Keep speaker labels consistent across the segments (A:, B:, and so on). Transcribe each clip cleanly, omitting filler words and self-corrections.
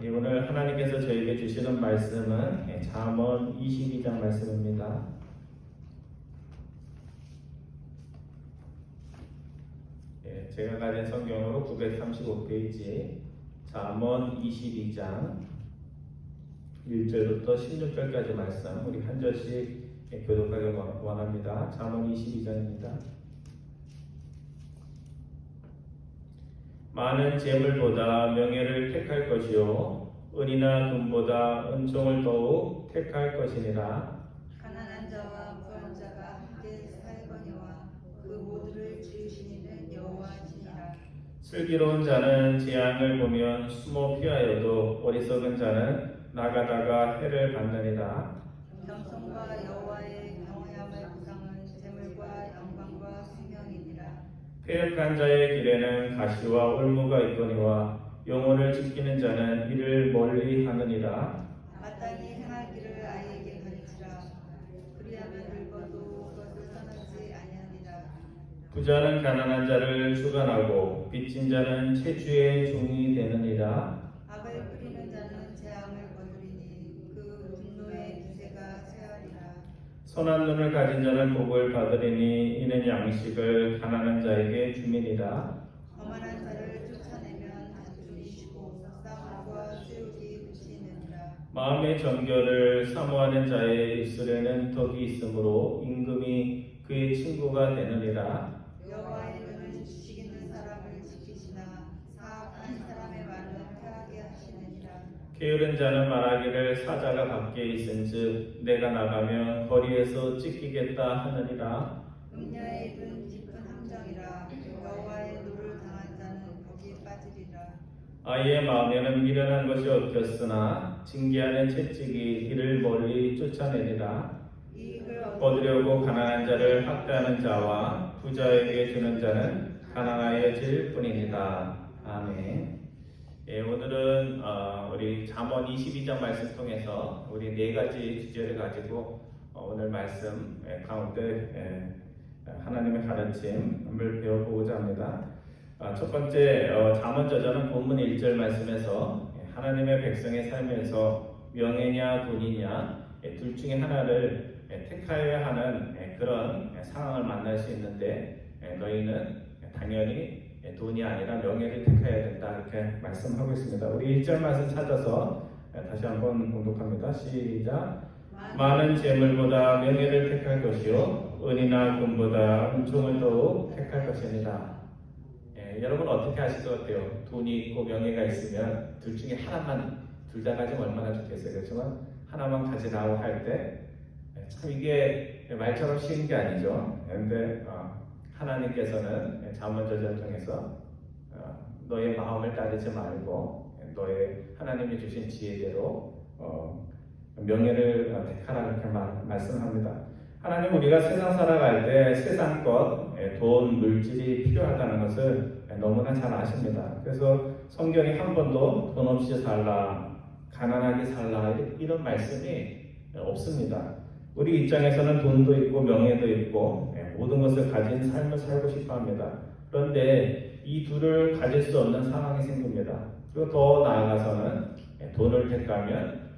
A: 오늘 하나님께서 저에게 주시는 말씀은 잠언 22장 말씀입니다. 제가 가진 성경으로 935페이지 잠언 22장 1절부터 16절까지 말씀 우리 한 절씩 교독하기 원합니다. 잠언 22장입니다. 많은 재물보다 명예를 택할 것이요 은이나 금보다 은총을 더욱 택할 것이니라.
B: 가난한 자와 부한 자가 함께 살거니와 그 모두를 지으신 이는 여호와시니라.
A: 슬기로운 자는 재앙을 보면 숨어 피하여도 어리석은 자는 나가다가 해를 받느니라.
B: 겸손과 여호와의 경외함의 보상은 재물과 영광과 생명이니라.
A: 패역한 자의 길에는 가시와 올무가 있거니와 영혼을 지키는 자는 이를 멀리 하느니라.
B: 마땅히 행할 길을 아이에게 가르치라. 그리하면 늙어도 그것을 떠나지 아니하니라.
A: 부자는 가난한 자를 주관하고 빚진 자는 채주의 종이 되느니라.
B: 악을 뿌리는 자는 재앙을 거두리니 그 분노의 기세가 쇠하리라.
A: 선한 눈을 가진 자는 복을 받으리니 이는 양식을 가난한 자에게 주민이라.
B: 거만한 자를 쫓아내면 다투이시고 싸움과 세우기 붙이느니라.
A: 마음의 정결을 사모하는 자의 입술에는 덕이 있으므로 임금이 그의 친구가 되느니라.
B: 여호와의 눈은 지식 있는 사람을 지키시나 사악한 사람의 말은 패하게 하시느니라.
A: 게으른 자는 말하기를 사자가 밖에 있은즉 내가 나가면 거리에서 찢기겠다 하느니라.
B: 음녀의 입은 깊은 함정이라. 여호와의 노를 당한 자는 거기에 빠지리라.
A: 아이의 마음에는 미련한 것이 얽혔으나 징계하는 채찍이 이를 멀리 쫓아내리라.
B: 이익을
A: 얻으려고 가난한 자를 학대하는 자와 부자에게 주는 자는 가난하여질 뿐이니라. 아멘. 오늘은 우리 잠언 22장 말씀 통해서 우리 네 가지 주제를 가지고 오늘 말씀 가운데 하나님의 가르침을 배워보고자 합니다. 첫 번째 잠언 저자는 본문 1절 말씀에서 하나님의 백성의 삶에서 명예냐 돈이냐 둘 중에 하나를 택하여야 하는 그런 상황을 만날 수 있는데 너희는 당연히 돈이 아니라 명예를 택해야 된다 이렇게 말씀하고 있습니다. 우리 1절 말씀 찾아서 다시 한번 공독합니다. 시작. 많은 재물보다 명예를 택할 것이요 은이나 금보다 은총을 더욱 택할 것이니라. 여러분 어떻게 하실 것 같아요? 돈이 있고 명예가 있으면 둘 중에 하나만 둘 다 가지면 얼마나 좋겠어요. 그렇지만 하나만 가지라고 할 때 참 이게 말처럼 쉬운 게 아니죠. 그런데 하나님께서는 잠언 저자를 통해서 너의 마음을 따르지 말고 너의 하나님이 주신 지혜대로 명예를 택하라 이렇게 말씀합니다. 하나님 우리가 세상 살아갈 때 세상 것, 돈, 물질이 필요하다는 것을 너무나 잘 아십니다. 그래서 성경에 한 번도 돈 없이 살라, 가난하게 살라 이런 말씀이 없습니다. 우리 입장에서는 돈도 있고 명예도 있고 모든 것을 가진 삶을 살고 싶어 합니다. 그런데 이 둘을 가질 수 없는 상황이 생깁니다. 그리고 더 나아가서는 돈을 택하면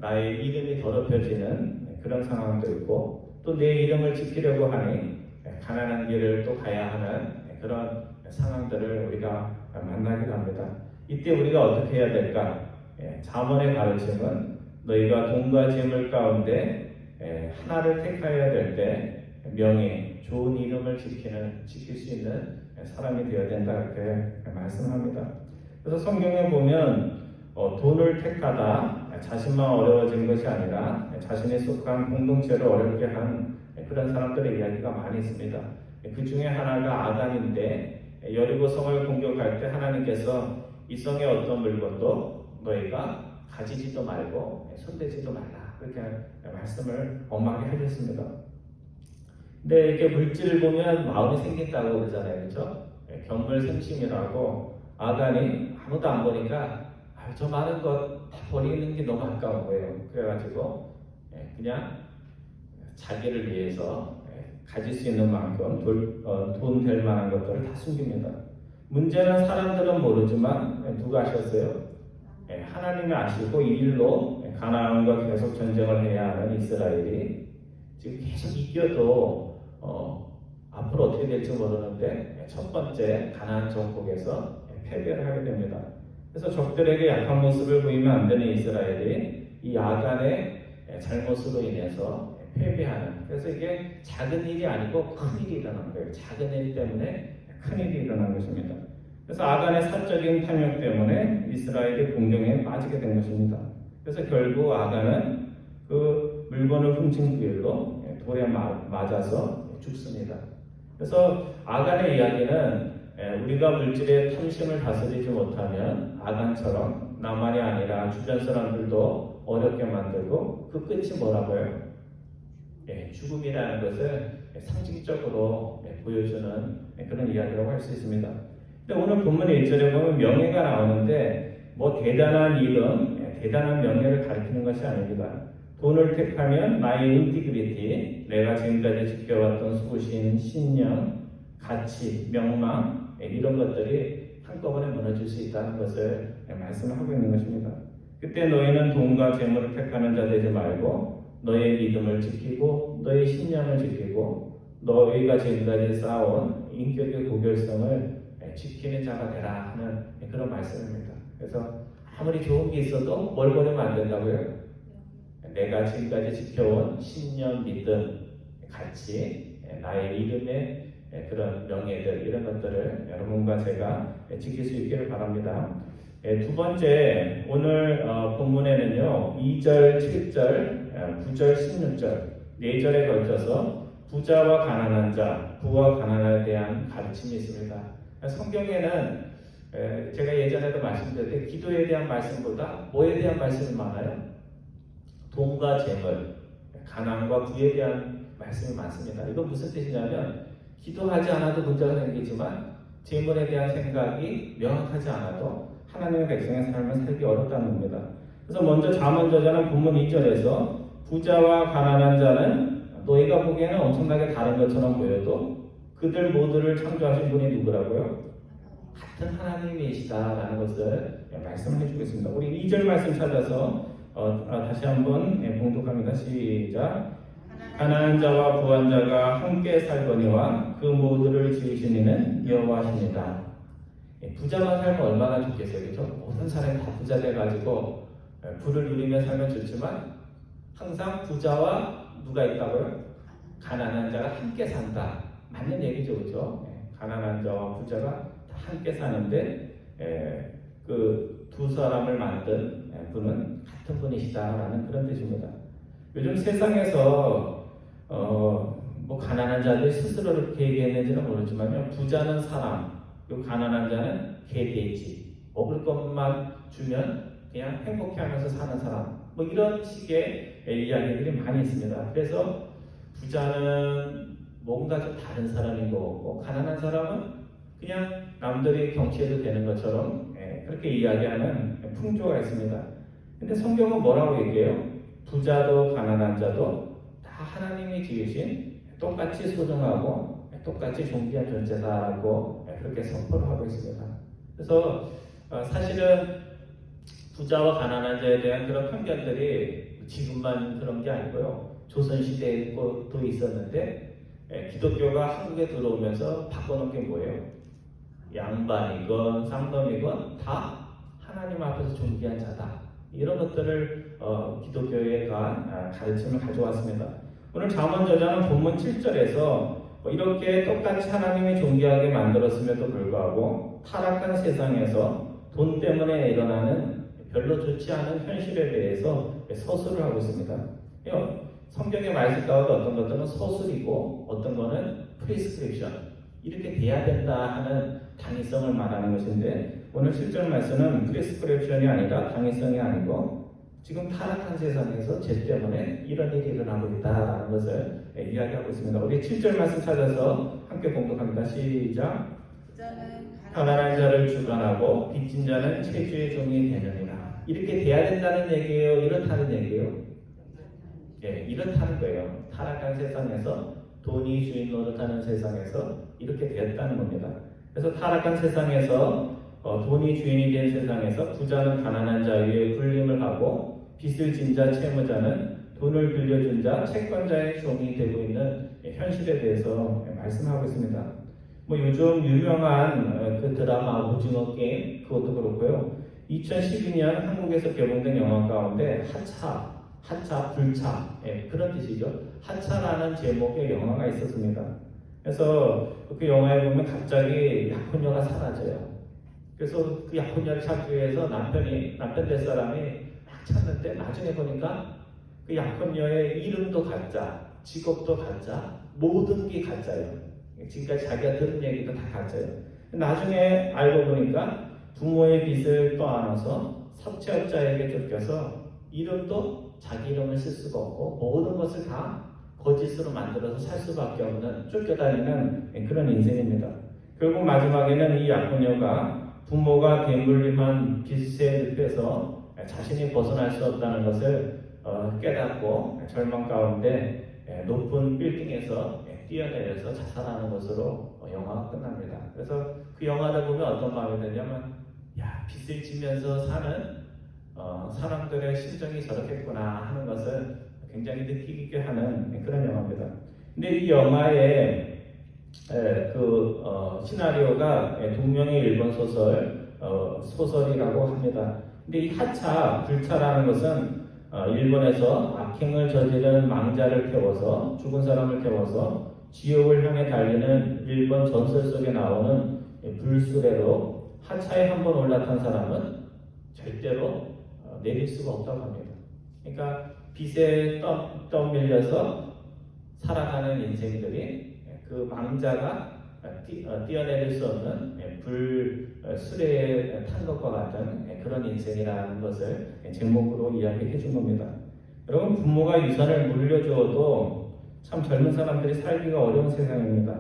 A: 나의 이름이 더럽혀지는 그런 상황도 있고 또 내 이름을 지키려고 하니 가난한 길을 또 가야 하는 그런 상황들을 우리가 만나기도 합니다. 이때 우리가 어떻게 해야 될까? 잠언의 가르침은 너희가 돈과 재물 가운데 하나를 택해야 될 때 명예, 좋은 이름을 지킬 수 있는 사람이 되어야 된다 이렇게 말씀합니다. 그래서 성경에 보면 돈을 택하다 자신만 어려워진 것이 아니라 자신에 속한 공동체를 어렵게 한 그런 사람들의 이야기가 많이 있습니다. 그 중에 하나가 아간인데 여리고 성을 공격할 때 하나님께서 이 성의 어떤 물건도 너희가 가지지도 말고 손대지도 말라 그렇게 말씀을 엄하게 해줬습니다. 근데 이렇게 물질을 보면 마음이 생긴다고 그러잖아요, 그렇죠? 견물생심이라고 아간이 아무도 안 보니까 저 많은 것 다 버리는 게 너무 아까운 거예요. 그래가지고 그냥 자기를 위해서 가질 수 있는 만큼 돈 될 만한 것들을 다 숨깁니다. 문제는 사람들은 모르지만 누가 하셨어요? 하나님이 아시고 이 일로 가나안과 계속 전쟁을 해야 하는 이스라엘이 지금 계속 이겨도 앞으로 어떻게 될지 모르는데 첫 번째 가나안 정복에서 패배를 하게 됩니다. 그래서 적들에게 약한 모습을 보이면 안 되는 이스라엘이 이 아간의 잘못으로 인해서 패배하는, 그래서 이게 작은 일이 아니고 큰 일이 일어난 거예요. 작은 일 때문에 큰 일이 일어난 것입니다. 그래서 아간의 사적인 탐욕 때문에 이스라엘이 공경에 빠지게 된 것입니다. 그래서 결국 아간은 그 물건을 훔친 그 일로 돌에 맞아서 죽습니다. 그래서 아간의 이야기는 우리가 물질의 탐심을 다스리지 못하면 아간처럼 나만이 아니라 주변 사람들도 어렵게 만들고 그 끝이 뭐라고요? 죽음이라는 것을 상징적으로 보여주는 그런 이야기라고 할 수 있습니다. 근데 오늘 본문 1절에 보면 명예가 나오는데 뭐 대단한 일은 대단한 명예를 가리키는 것이 아닙니다. 돈을 택하면 나의 인티그리티, 내가 지금까지 지켜왔던 수고신, 신념, 가치, 명망 이런 것들이 한꺼번에 무너질 수 있다는 것을 말씀을 하고 있는 것입니다. 그때 너희는 돈과 재물을 택하는 자 되지 말고 너의 믿음을 지키고 너의 신념을 지키고 너희가 지금까지 쌓아온 인격의 고결성을 지키는 자가 되라 하는 그런 말씀입니다. 그래서 아무리 좋은 게 있어도 뭘 버리면 안 된다고요? 내가 지금까지 지켜온 신념, 믿음, 가치, 나의 이름의 그런 명예들, 이런 것들을 여러분과 제가 지킬 수 있기를 바랍니다. 두 번째, 오늘 본문에는요 2절, 7절, 9절, 16절 4절에 걸쳐서 부자와 가난한 자, 부와 가난에 대한 가르침이 있습니다. 성경에는 제가 예전에도 말씀드렸는데 기도에 대한 말씀보다 뭐에 대한 말씀이 많아요? 돈과 재물, 가난과 부에 대한 말씀이 많습니다. 이건 무슨 뜻이냐면 기도하지 않아도 문제가 생기지만 재물에 대한 생각이 명확하지 않아도 하나님의 백성의 삶을 살기 어렵다는 겁니다. 그래서 먼저 잠언저자는 본문 2절에서 부자와 가난한 자는 너희가 보기에는 엄청나게 다른 것처럼 보여도 그들 모두를 창조하신 분이 누구라고요? 같은 하나님이시다라는 것을 말씀을 해주고 있습니다. 우리 2절 말씀 찾아서 다시 한번 봉독합니다. 시작. 가난한 자와 부한 자가 함께 살거니와 그 모두를 지으신 이는 여호와십니다. 부자만 살면 얼마나 좋겠어요, 그렇죠? 모든 사람이 다 부자 돼가지고 부를 누리며 살면 좋지만 항상 부자와 누가 있다고요? 가난한 자가 함께 산다. 맞는 얘기죠, 그렇죠? 가난한 자와 부자가 다 함께 사는데 그 두 사람을 만든 분은 같은 분이시다라는 그런 뜻입니다. 요즘 세상에서 뭐 가난한 자들 스스로 이렇게 얘기했는지는 모르지만요, 부자는 사람, 그리고 가난한 자는 개돼지, 먹을 것만 주면 그냥 행복해하면서 사는 사람, 뭐 이런 식의 이야기들이 많이 있습니다. 그래서 부자는 뭔가 좀 다른 사람인 거고, 가난한 사람은 그냥 남들이 경치해도 되는 것처럼 그렇게 이야기하는 풍조가 있습니다. 근데 성경은 뭐라고 얘기해요? 부자도 가난한 자도 다 하나님이 지으신 똑같이 소중하고 똑같이 존귀한 존재다라고 그렇게 선포를 하고 있습니다. 그래서 사실은 부자와 가난한 자에 대한 그런 편견들이 지금만 그런 게 아니고요. 조선시대에도 있었는데 기독교가 한국에 들어오면서 바꿔놓은 게 뭐예요? 양반이건 쌍놈이건 다 하나님 앞에서 존귀한 자다. 이런 것들을 기독교가 가르침을 가져왔습니다. 오늘 잠언저자는 본문 7절에서 이렇게 똑같이 하나님이 존귀하게 만들었음에도 불구하고 타락한 세상에서 돈 때문에 일어나는 별로 좋지 않은 현실에 대해서 서술을 하고 있습니다. 성경의 말씀 가운데 어떤 것들은 서술이고 어떤 거는 프리스크립션, 이렇게 돼야 된다 하는 당위성을 말하는 것인데, 오늘 7절 말씀은 프리스크립션이 아니라 당위성이 아니고 지금 타락한 세상에서 죄 때문에 이런 일이 일어나고 있다라는 것을 이야기하고 있습니다. 우리 7절 말씀 찾아서 함께 공독합니다. 시작. 가난한 자를 주관하고 빚진 자는 체주의 종이 되느니라. 이렇게 돼야 된다는 얘기예요? 이렇다는 얘기예요? 이렇다는 거예요. 타락한 세상에서, 돈이 주인 노릇하는 세상에서 이렇게 되었다는 겁니다. 그래서 타락한 세상에서 돈이 주인이 된 세상에서 부자는 가난한 자에게 군림을 하고 빚을 진 자 채무자는 돈을 빌려준 자 채권자의 종이 되고 있는 현실에 대해서 말씀하고 있습니다. 뭐 요즘 유명한 그 드라마 오징어 게임 그것도 그렇고요. 2012년 한국에서 개봉된 영화 가운데 하차, 불차 그런 뜻이죠. 하차라는 제목의 영화가 있었습니다. 그래서 그 영화에 보면 갑자기 약혼녀가 사라져요. 그래서 그 약혼녀를 찾기 위해서 남편 될 사람이 막 찾는데 나중에 보니까 그 약혼녀의 이름도 가짜, 직업도 가짜, 모든 게 가짜예요. 지금까지 자기가 들은 얘기도 다 가짜예요. 나중에 알고 보니까 부모의 빚을 떠안아서 섭취업자에게 쫓겨서 이름도 자기 이름을 쓸 수가 없고 모든 것을 다 거짓으로 만들어서 살 수밖에 없는 쫓겨다니는 그런 인생입니다. 결국 마지막에는 이 약혼녀가 부모가 대물림한 빚의 늪에서 자신이 벗어날 수 없다는 것을 깨닫고 절망 가운데 높은 빌딩에서 뛰어내려서 자살하는 것으로 영화가 끝납니다. 그래서 그 영화를 보면 어떤 마음이 드냐면 빚을 지면서 사는 사람들의 심정이 저렇겠구나 하는 것을 굉장히 느끼게 하는 그런 영화입니다. 근데 이 영화의 시나리오가 동명의 일본 소설이라고 합니다. 근데 이 하차, 불차라는 것은 일본에서 악행을 저지른 망자를 태워서 죽은 사람을 태워서 지옥을 향해 달리는 일본 전설 속에 나오는 불수레로 하차에 한번 올라탄 사람은 절대로 내릴 수가 없다고 합니다. 그러니까 빚에 떠밀려서 살아가는 인생들이 그 망자가 뛰어내릴 수 없는 불수레에 탄 것과 같은 그런 인생이라는 것을 제목으로 이야기해 준 겁니다. 여러분, 부모가 유산을 물려주어도 참 젊은 사람들이 살기가 어려운 세상입니다.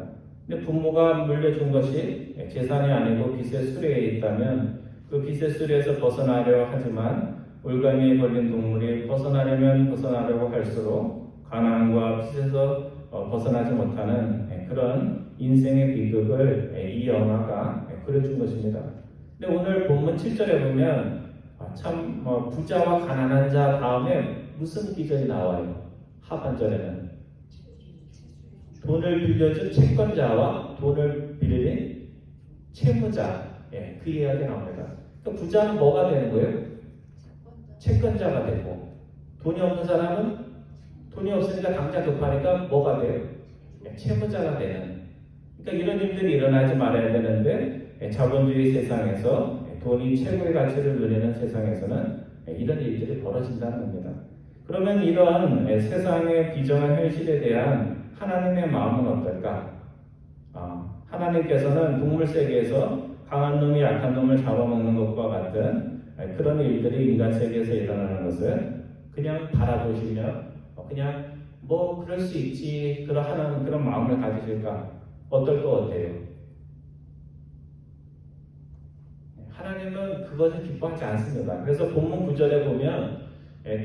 A: 근데 부모가 물려준 것이 재산이 아니고 빚의 수레에 있다면 그 빚의 수레에서 벗어나려 하지만 올가미에 걸린 동물이 벗어나려고 할수록 가난과 빚에서 벗어나지 못하는 그런 인생의 비극을 이 영화가 그려준 것입니다. 근데 오늘 본문 7절에 보면 참 부자와 가난한 자 다음에 무슨 기절이 나와요? 하반절에는 돈을 빌려준 채권자와 돈을 빌린 채무자 그 이야기가 나옵니다. 그러니까 부자는 뭐가 되는 거예요? 채권자가 되고 돈이 없는 사람은 돈이 없으니까 당장 급하니까 뭐가 돼요? 채무자가 되는. 그러니까 이런 일들이 일어나지 말아야 되는데 자본주의 세상에서 돈이 최고의 가치를 누리는 세상에서는 이런 일들이 벌어진다는 겁니다. 그러면 이러한 세상의 비정한 현실에 대한 하나님의 마음은 어떨까? 하나님께서는 동물 세계에서 강한 놈이 약한 놈을 잡아먹는 것과 같은 그런 일들이 인간 세계에서 일어나는 것을 그냥 바라보시며 그냥 그럴 수 있지 하는 그런 마음을 가지실까? 어떨 것 같아요? 하나님은 그것을 기뻐하지 않습니다. 그래서 본문 9절에 보면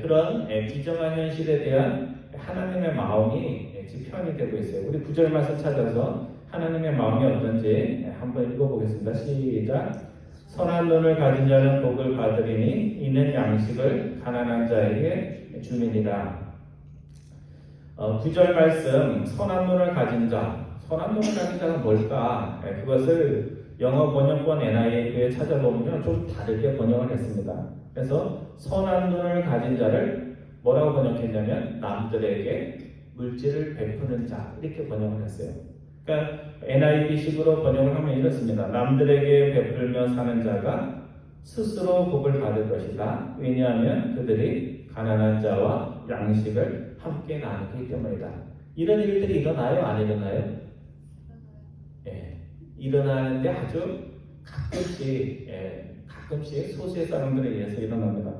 A: 그런 비정한 현실에 대한 하나님의 마음이 지표현이 되고 있어요. 우리 9절 말씀 찾아서 하나님의 마음이 어떤지 한번 읽어보겠습니다. 시작. 선한 눈을 가진 자는 복을 받으리니 이는 양식을 가난한 자에게 주니라. 9절 말씀 선한 눈을 가진 자가 뭘까? 그것을 영어 번역본 NIV에 찾아보면 좀 다르게 번역을 했습니다. 그래서 선한 눈을 가진 자를 뭐라고 번역했냐면 남들에게 물질을 베푸는 자 이렇게 번역을 했어요. 그러니까 NIV식으로 번역을 하면 이렇습니다. 남들에게 베풀며 사는 자가 스스로 복을 받을 것이다. 왜냐하면 그들이 가난한 자와 양식을 함께 나누기 때문이다. 이런 일들이 일어나요? 안 일어나요? 일어나는데 아주 가끔씩 소수의 사람들에 의해서 일어납니다.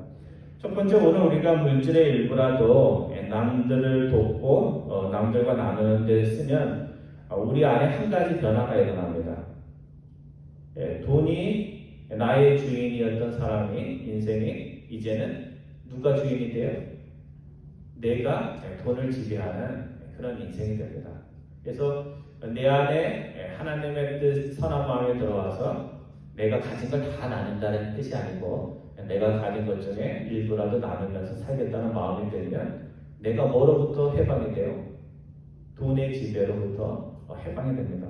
A: 첫 번째, 오늘 우리가 물질의 일부라도 남들을 돕고 남들과 나누는 데 쓰면 우리 안에 한 가지 변화가 일어납니다. 돈이 나의 주인이었던 사람이 인생이 이제는 누가 주인이 돼요? 내가 돈을 지배하는 그런 인생이 됩니다. 그래서 내 안에 하나님의 뜻 선한 마음이 들어와서 내가 가진 걸 다 나눈다는 뜻이 아니고 내가 가진 것 중에 일부라도 나누면서 살겠다는 마음이 들면 내가 뭐로부터 해방이 돼요? 돈의 지배로부터 해방이 됩니다.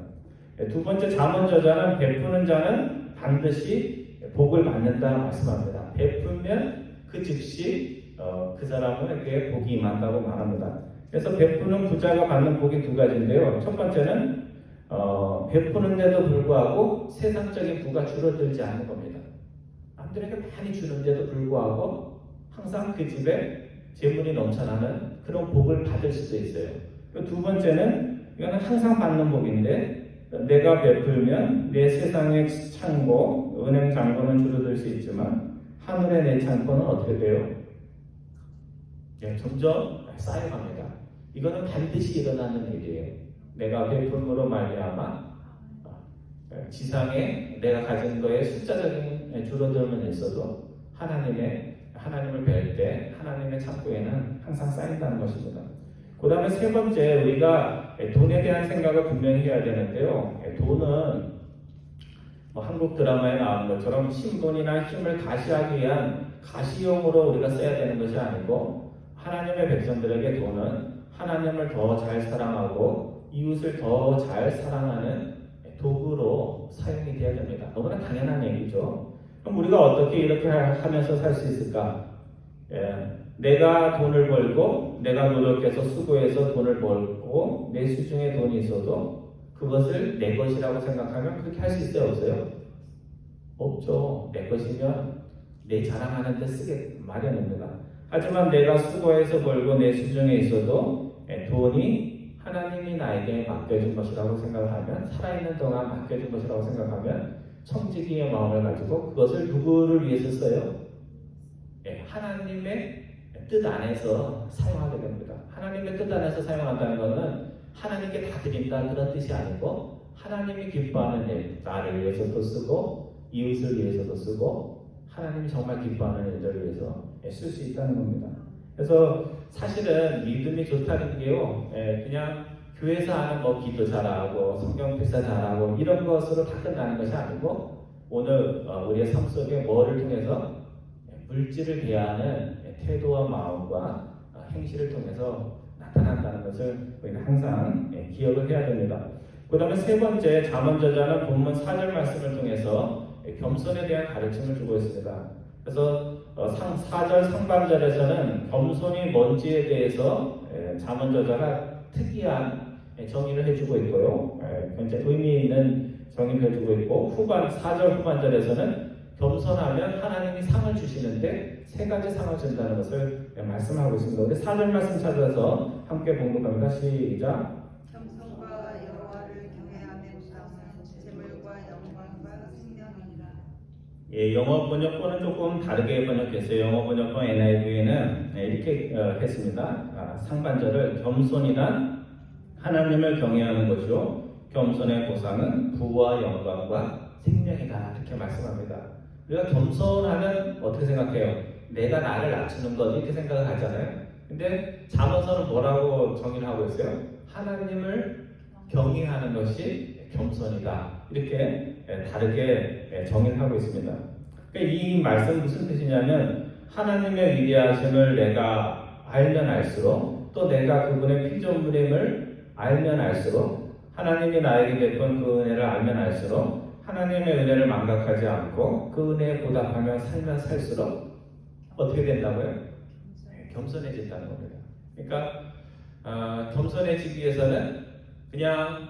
A: 두 번째 잠언 저자는 베푸는 자는 반드시 복을 받는다 말씀합니다. 베풀면 그 즉시 그 사람에게 복이 임한다고 말합니다. 그래서 베푸는 부자가 받는 복이 두 가지인데요. 첫 번째는 베푸는데도 불구하고 세상적인 부가 줄어들지 않는 겁니다. 남들에게 많이 주는데도 불구하고 항상 그 집에 재물이 넘쳐나는 그런 복을 받을 수도 있어요. 두 번째는 이거는 항상 받는 복인데 내가 베풀면 내 세상의 창고, 은행 잔고는 줄어들 수 있지만 하늘의 내 창고는 어떻게 돼요? 점점 쌓여갑니다. 이거는 반드시 일어나는 일이에요. 내가 베풀므로 말미암아 지상에 내가 가진 거에 숫자적인 줄어들면 있어도 하나님을 뵐 때 하나님의 창고에는 항상 쌓인다는 것입니다. 그 다음에 세 번째, 우리가 돈에 대한 생각을 분명히 해야 되는데요. 돈은 한국 드라마에 나오는 것처럼 신분이나 힘을 가시하기 위한 가시용으로 우리가 써야 되는 것이 아니고 하나님의 백성들에게 돈은 하나님을 더 잘 사랑하고 이웃을 더 잘 사랑하는 도구로 사용이 되어야 됩니다. 너무나 당연한 얘기죠. 그럼 우리가 어떻게 이렇게 하면서 살 수 있을까? 내가 돈을 벌고 내가 노력해서 수고해서 돈을 벌고 내 수중에 돈이 있어도 그것을 내 것이라고 생각하면 그렇게 할 수 있어요? 없어요? 없죠. 내 것이면 내 자랑하는 데 쓰게 마련입니다. 하지만 내가 수고해서 벌고 내 수중에 있어도 돈이 하나님이 나에게 맡겨준 것이라고 생각하면, 살아있는 동안 맡겨준 것이라고 생각하면 청지기의 마음을 가지고 그것을 누구를 위해서 써요? 하나님의 뜻 안에서 사용하게 됩니다. 하나님의 뜻 안에서 사용한다는 것은 하나님께 다 드린다 그런 뜻이 아니고 하나님이 기뻐하는 일, 나를 위해서도 쓰고 이웃을 위해서도 쓰고 하나님이 정말 기뻐하는 일들을 위해서 쓸 수 있다는 겁니다. 그래서 사실은 믿음이 좋다는 게요, 그냥 교회에서 하는 기도 잘하고 성경 필사 잘하고 이런 것으로 다 끝나는 것이 아니고 오늘 우리의 삶 속에 뭐를 통해서 물질을 대하는 태도와 마음과 행실을 통해서 나타난다는 것을 우리가 항상 기억을 해야 됩니다. 그 다음에 세 번째, 잠언 저자는 본문 4절 말씀을 통해서 겸손에 대한 가르침을 주고 있습니다. 그래서 4절 상반절에서는 겸손이 뭔지에 대해서 잠언 저자가 특이한 정의를 해주고 있고요. 굉장히 의미 있는 정의를 해주고 있고 4절 후반절에서는 겸손하면 하나님이 상을 주시는데 세 가지 상을 준다는 것을 말씀하고 있습니다. 우리 4절 말씀 찾아서 함께 봉독합니다. 시작.
B: 겸손과 여호와를 경외하며 땅은 재물과 영광과 생명이라.
A: 영어 번역본은 조금 다르게 번역했어요. 영어 번역본 NIV에는 이렇게 했습니다. 상반절을 겸손이란 하나님을 경외하는 것이요, 겸손의 보상은 부와 영광과 생명이다 이렇게 말씀합니다. 우리가 겸손하면 어떻게 생각해요? 내가 나를 낮추는 것 이렇게 생각을 하잖아요. 근데 잠언서는 뭐라고 정의를 하고 있어요? 하나님을 경외하는 것이 겸손이다 이렇게 다르게 정의를 하고 있습니다. 그러니까 이 말씀은 무슨 뜻이냐면 하나님의 위대하심을 내가 알면 알수록 또 내가 그분의 피조물임을 알면 알수록 하나님이 나에게 베푼 그 은혜를 알면 알수록 하나님의 은혜를 망각하지 않고 그 은혜에 보답하며 살면 살수록 어떻게 된다고요? 겸손해진다는 겁니다. 그러니까 겸손해지기 위해서는 그냥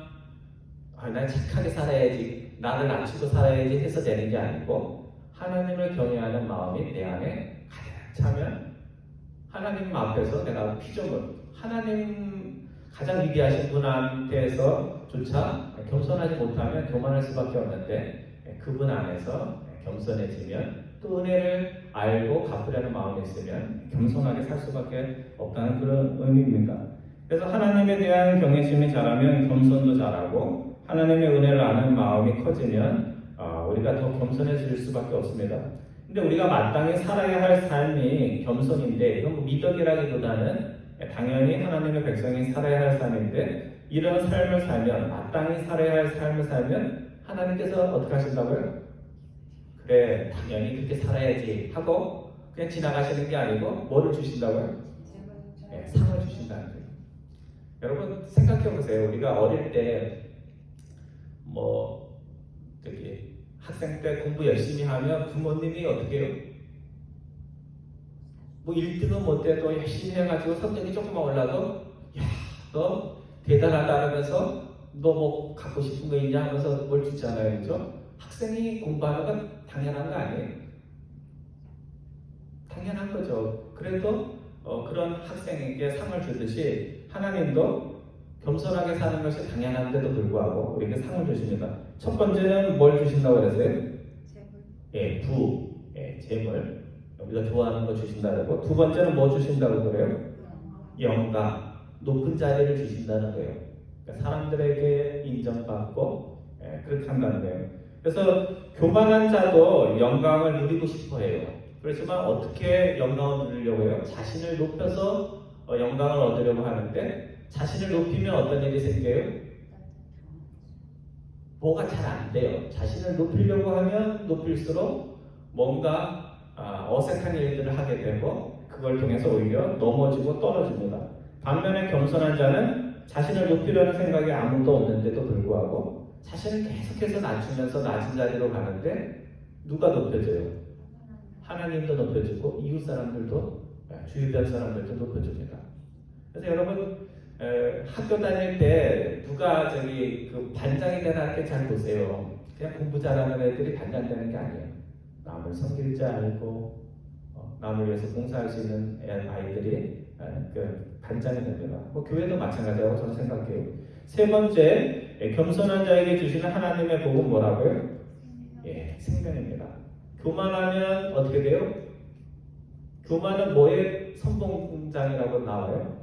A: 난 착하게 살아야지, 나를 낮추고 살아야지 해서 되는 게 아니고 하나님을 경외하는 마음이 내 안에 가득 차면 하나님 앞에서 내가 피조물, 하나님 가장 위대하신 분한테서조차 겸손하지 못하면 교만할 수밖에 없는데 그분 안에서 겸손해지면 또 은혜를 알고 갚으려는 마음이 있으면 겸손하게 살 수밖에 없다는 그런 의미입니다. 그래서 하나님에 대한 경외심이 자라면 겸손도 자라고 하나님의 은혜를 아는 마음이 커지면 우리가 더 겸손해질 수밖에 없습니다. 근데 우리가 마땅히 살아야 할 삶이 겸손인데 이건 미덕이라기보다는 당연히 하나님의 백성이 살아야 할 삶인데 이런 삶을 살면, 마땅히 살아야 할 삶을 살면 하나님께서 어떻게 하신다고요? 그래 당연히 그렇게 살아야지 하고 그냥 지나가시는 게 아니고 뭐를 주신다고요? 네, 상을 주신다는 거예요. 여러분 생각해 보세요. 우리가 어릴 때 뭐 저기 학생 때 공부 열심히 하면 부모님이 어떻게 해요? 뭐 1등은 못돼도 열심히 해가지고 성적이 조금만 올라도 야 너 대단하다 하면서 너 뭐 갖고 싶은 거 있냐 하면서 뭘 주잖아요. 그죠? 학생이 공부하는 건 당연한 거 아니에요? 당연한 거죠. 그래도 그런 학생에게 상을 주듯이 하나님도 겸손하게 사는 것이 당연한데도 불구하고 우리에게 상을 주십니다. 첫 번째는 뭘 주신다고 그랬어요? 예, 재물. 우리가 좋아하는 거 주신다고. 두 번째는 뭐 주신다고 그래요? 영광, 높은 자리를 주신다는 거예요. 그러니까 사람들에게 인정받고 그렇게 한다는 거예요. 그래서 교만한 자도 영광을 누리고 싶어해요. 그렇지만 어떻게 영광을 누리려고 해요? 자신을 높여서 영광을 얻으려고 하는데 자신을 높이면 어떤 일이 생겨요? 뭐가 잘 안 돼요. 자신을 높이려고 하면 높일수록 뭔가 어색한 일들을 하게 되고 그걸 통해서 오히려 넘어지고 떨어집니다. 반면에 겸손한 자는 자신을 높이려는 생각이 아무도 없는데도 불구하고 자신을 계속해서 낮추면서 낮은 자리로 가는데 누가 높여져요? 하나님도 높여주고 이웃 사람들도 주변 사람들도 높여줍니다. 그래서 여러분 학교 다닐 때 누가 그 반장이 되나 이렇게 잘 보세요. 그냥 공부 잘하는 애들이 반장 되는 게 아니에요. 남을 섬길 줄 알고 남을 위해서 봉사할 수 있는 아이들이 그 반장이 됩니다. 뭐 교회도 마찬가지라고 저는 생각해요. 세 번째, 겸손한 자에게 주시는 하나님의 복은 뭐라고요? 예, 생명입니다. 교만하면 어떻게 돼요? 교만은 뭐의 선봉장이라고 나와요?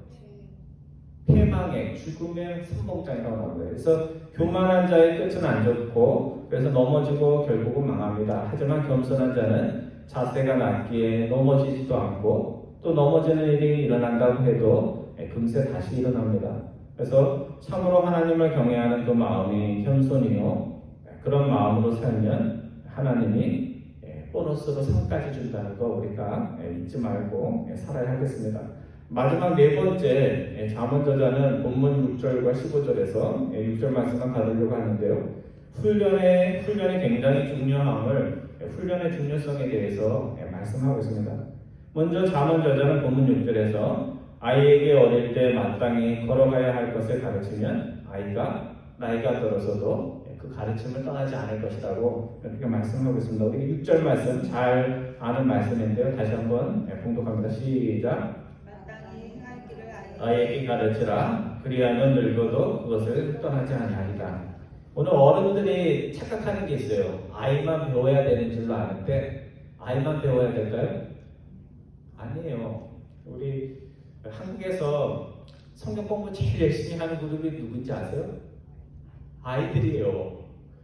A: 패망의 죽음의 선봉장이라고 나와요. 그래서 교만한 자의 끝은 안 좋고 그래서 넘어지고 결국은 망합니다. 하지만 겸손한 자는 자세가 낮기에 넘어지지도 않고 또 넘어지는 일이 일어난다고 해도 금세 다시 일어납니다. 그래서 참으로 하나님을 경외하는 그 마음이 겸손이요. 그런 마음으로 살면 하나님이 보너스로 상까지 준다는 거 우리가 잊지 말고 살아야 하겠습니다. 마지막 네 번째 잠언저자는 본문 6절과 15절에서 6절 말씀을 받으려고 하는데요. 훈련이 굉장히 중요함을 훈련의 중요성에 대해서 말씀하고 있습니다. 먼저 잠언저자는 본문 6절에서 아이에게 어릴 때 마땅히 걸어가야 할 것을 가르치면 아이가 나이가 들어서도 그 가르침을 떠나지 않을 것이라고 이렇게 말씀하고 있습니다. 우리 6절 말씀 잘 아는 말씀인데요. 다시 한번 봉독합니다. 시작.
B: 마땅히 할 길을
A: 아이에게 가르치라. 그리하면 늙어도 그것을 떠나지 아니하리라. 오늘 어른들이 착각하는 게 있어요. 아이만 배워야 되는 줄로 아는데 아이만 배워야 될까요? 아니에요. 우리 한국에서 성경 공부 제일 열심히 하는 그룹이 누군지 아세요? 아이들이에요.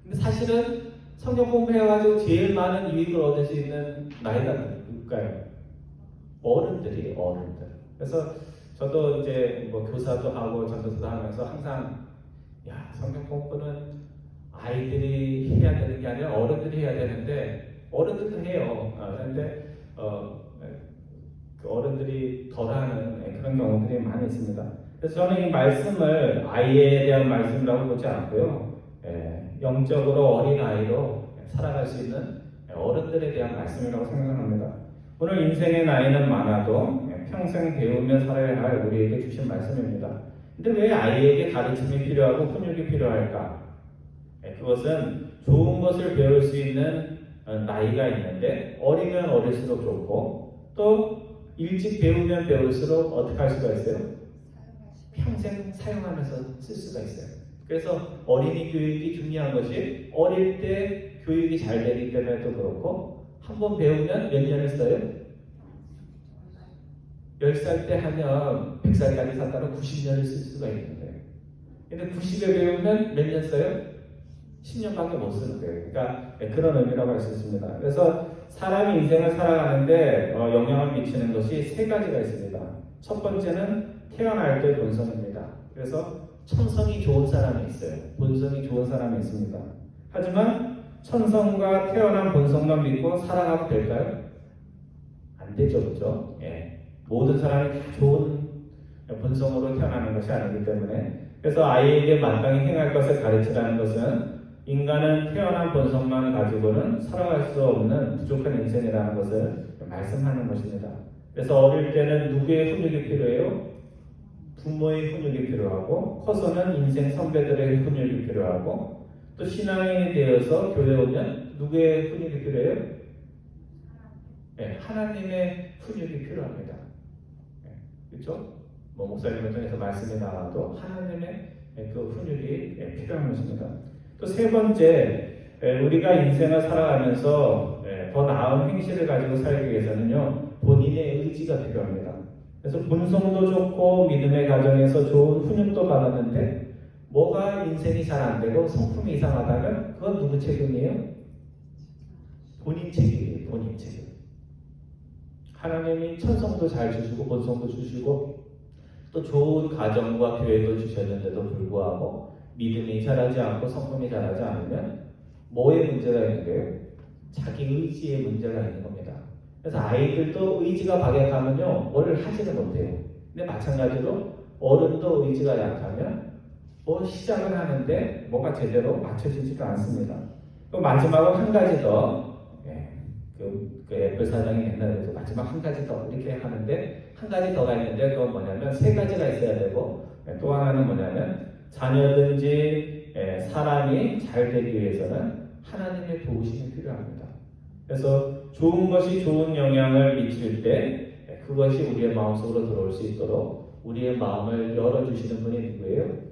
A: 근데 사실은 성경 공부해가지고 제일 많은 유익을 얻을 수 있는 나이가 누굴까요? 어른들이에요. 어른들. 그래서 저도 이제 뭐 교사도 하고 전도사도 하면서 항상 성경 공부는 아이들이 해야 되는 게 아니라 어른들이 해야 되는데 어른들도 해요. 그런데 그 어른들이 덜하는 그런 경우들이 많이 있습니다. 그래서 저는 이 말씀을 아이에 대한 말씀이라고 보지 않고요. 영적으로 어린 아이로 살아갈 수 있는 어른들에 대한 말씀이라고 생각합니다. 오늘 인생의 나이는 많아도 평생 배우며 살아야 할 우리에게 주신 말씀입니다. 근데 왜 아이에게 가르침이 필요하고 훈육이 필요할까? 그것은 좋은 것을 배울 수 있는 나이가 있는데 어리면 어릴수록 좋고 또 일찍 배우면 배울수록 어떻게 할 수가 있어요? 평생 사용하면서 쓸 수가 있어요. 그래서 어린이 교육이 중요한 것이 어릴 때 교육이 잘 되기 때문에도 그렇고 한번 배우면 몇 년을 써요? 10살 때 하면 100살까지 산다면 90년을 쓸 수가 있는 거예요. 근데 90에 배우면 몇 년 써요? 10년밖에 못 쓰는 거예요. 그러니까 그런 의미라고 할 수 있습니다. 그래서 사람이 인생을 살아가는데 영향을 미치는 것이 세 가지가 있습니다. 첫 번째는 태어날 때 본성입니다. 그래서 천성이 좋은 사람이 있어요. 본성이 좋은 사람이 있습니다. 하지만 천성과 태어난 본성만 믿고 살아가면 될까요? 안 되죠, 그렇죠? 예. 모든 사람이 다 좋은 본성으로 태어나는 것이 아니기 때문에, 그래서 아이에게 마땅히 행할 것을 가르치라는 것은 인간은 태어난 본성만 가지고는 살아갈 수 없는 부족한 인생이라는 것을 말씀하는 것입니다. 그래서 어릴 때는 누구의 훈육이 필요해요? 부모의 훈육이 필요하고, 커서는 인생 선배들의 훈육이 필요하고, 또 신앙인이 되어서 교회 오면 누구의 훈육이 필요해요? 네, 하나님의 훈육이 필요합니다. 네, 그렇죠? 뭐 목사님을 통해서 말씀이 나와도 하나님의 그 훈육이 필요한 것입니다. 또 세 번째, 우리가 인생을 살아가면서 더 나은 행실을 가지고 살기 위해서는요, 본인의 의지가 필요합니다. 그래서 본성도 좋고 믿음의 가정에서 좋은 훈육도 받았는데 뭐가 인생이 잘 안 되고 성품이 이상하다면 그건 누구 책임이에요? 본인 책임이에요. 본인 책임. 하나님이 천성도 잘 주시고 본성도 주시고 또 좋은 가정과 교회도 주셨는데도 불구하고 믿음이 자라지 않고 성품이 자라지 않으면 뭐에 문제가 있는 거예요? 자기 의지에 문제가 있는 겁니다. 그래서 아이들도 의지가 박약하면요, 뭘 하지는 못해요. 근데 마찬가지로 어른도 의지가 약하면 뭐 시작을 하는데 뭐가 제대로 맞춰지지가 않습니다. 또 마지막으로 한 가지 더, 그 애플 사장이 맨날 그래서 마지막 한 가지 더 이렇게 하는데 한 가지 더가 있는데 그건 뭐냐면 세 가지가 있어야 되고, 또 하나는 뭐냐면 자녀든지 사람이 잘 되기 위해서는 하나님의 도우심이 필요합니다. 그래서 좋은 것이 좋은 영향을 미칠 때 그것이 우리의 마음속으로 들어올 수 있도록 우리의 마음을 열어주시는 분이 누구예요?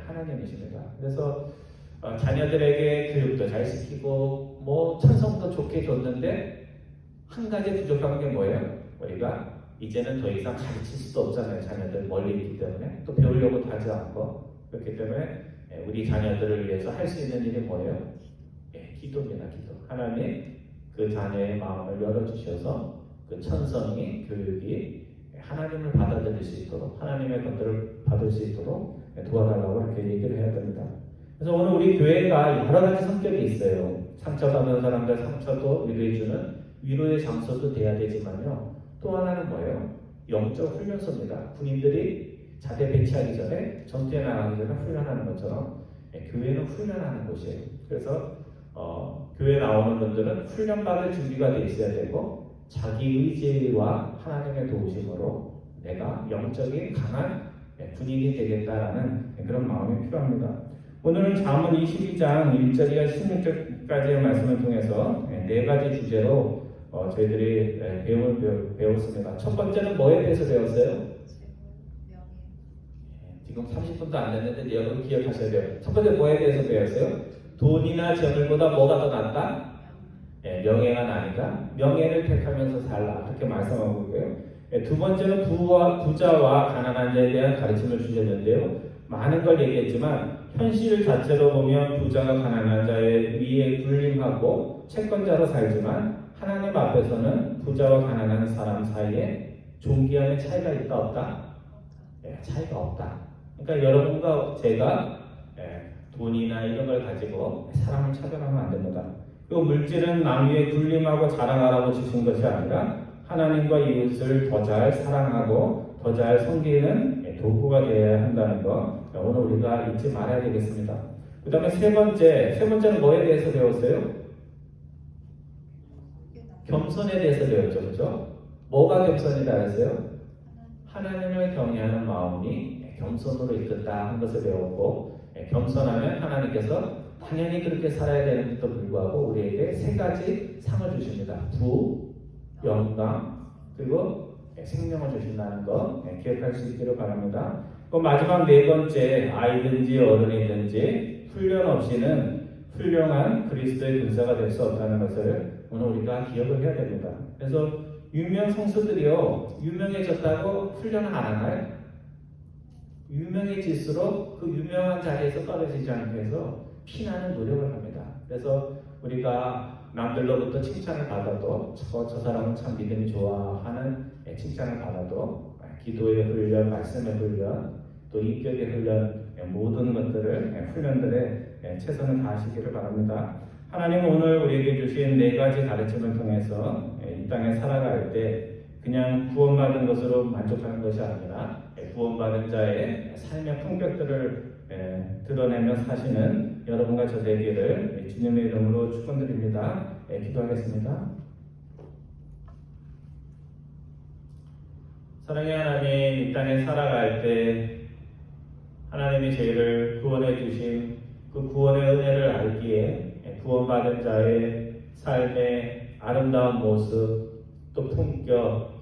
A: 하나님이십니다. 그래서 자녀들에게 교육도 잘 시키고 뭐 천성도 좋게 줬는데 한 가지 부족한 게 뭐예요? 우리가 이제는 더 이상 가르칠 수도 없잖아요. 자녀들 멀리 있기 때문에 또 배우려고도 하지 않고 그렇기 때문에 우리 자녀들을 위해서 할 수 있는 일이 뭐예요? 기도입니다. 기도. 하나님 그 자녀의 마음을 열어주셔서 그 천성이 교육이 하나님을 받아들일 수 있도록 하나님의 것들을 받을 수 있도록 도와달라고 이렇게 얘기를 해야 됩니다. 그래서 오늘 우리 교회가 여러 가지 성격이 있어요. 상처받는 사람들 상처도 위로해주는 위로의 장소도 돼야 되지만요. 또 하나는 뭐예요? 영적 훈련소입니다. 군인들이 자대 배치하기 전에 전투에 나가기 전에 훈련하는 것처럼 교회는 훈련하는 곳이에요. 그래서 교회 나오는 분들은 훈련받을 준비가 돼 있어야 되고 자기 의지와 하나님의 도우심으로 내가 영적인 강한 군인이 되겠다라는 그런 마음이 필요합니다. 오늘은 잠언 22장 1절이나 16절까지의 말씀을 통해서 네 가지 주제로 저희들이 배웠습니다. 첫 번째는 뭐에 대해서 배웠어요? 지금 30분도 안 됐는데 여러분 기억하셔야 돼요. 첫 번째 뭐에 대해서 배웠어요? 돈이나 재물보다 뭐가 더 낫다? 명예가 나니까 명예를 택하면서 살라 그렇게 말씀하고 있고요. 두 번째는 부자와 가난한 자에 대한 가르침을 주셨는데요. 많은 걸 얘기했지만 현실 자체로 보면 부자가 가난한 자의 위에 군림하고 채권자로 살지만 하나님 앞에서는 부자와 가난한 사람 사이에 존귀함의 차이가 있다 없다? 차이가 없다. 그러니까 여러분과 제가 돈이나 이런 걸 가지고 사람을 차별하면 안 됩니다. 그 물질은 남 위에 군림하고 자랑하라고 주신 것이 아니라 하나님과 이웃을 더 잘 사랑하고 더 잘 섬기는 도구가 되어야 한다는 거 오늘 우리가 잊지 말아야 되겠습니다. 그 다음에 세 번째는 뭐에 대해서 배웠어요? 겸손에 대해서 배웠죠. 그렇죠? 뭐가 겸손이다 했어요? 하나님을 경외하는 마음이 겸손으로 이끌다 한 것을 배웠고 겸손하면 하나님께서 당연히 그렇게 살아야 되는데도 불구하고 우리에게 세 가지 상을 주십니다. 부, 영광, 그리고 생명을 주신다는 거 기억할 수 있기를 바랍니다. 그 마지막 네 번째, 아이든지 어른이든지 훈련 없이는 훌륭한 그리스도의 군사가 될 수 없다는 것을 오늘 우리가 기억을 해야 됩니다. 그래서 유명 성수들이요, 유명해졌다고 훈련을 안 하나요? 유명해질수록 그 유명한 자리에서 떨어지지 않기 위해서 피나는 노력을 합니다. 그래서 우리가 남들로부터 칭찬을 받아도 저 사람은 참 믿음이 좋아 하는 칭찬을 받아도 기도의 훈련, 말씀의 훈련, 또 인격의 훈련 모든 것들을 훈련들에 최선을 다하시기를 바랍니다. 하나님은 오늘 우리에게 주신 네 가지 가르침을 통해서 이 땅에 살아갈 때 그냥 구원받은 것으로 만족하는 것이 아니라 구원받은 자의 삶의 품격들을 드러내며 사시는 여러분과 저 되기를 주님의 이름으로 축원드립니다. 기도하겠습니다. 사랑의 하나님, 이 땅에 살아갈 때 하나님이 저희를 구원해 주신 그 구원의 은혜를 알기에 구원받은 자의 삶의 아름다운 모습, 또 품격,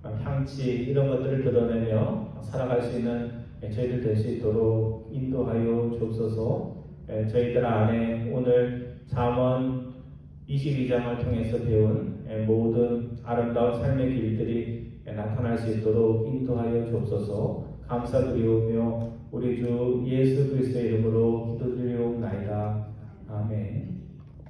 A: 향치 이런 것들을 드러내며 살아갈 수 있는 저희들 될 수 있도록 인도하여 주옵소서. 저희들 안에 오늘 잠언 22장을 통해서 배운 모든 아름다운 삶의 길들이 나타날 수 있도록 인도하여 주옵소서. 감사드리오며 우리 주 예수 그리스도의 이름으로 기도드리옵나이다. 아멘.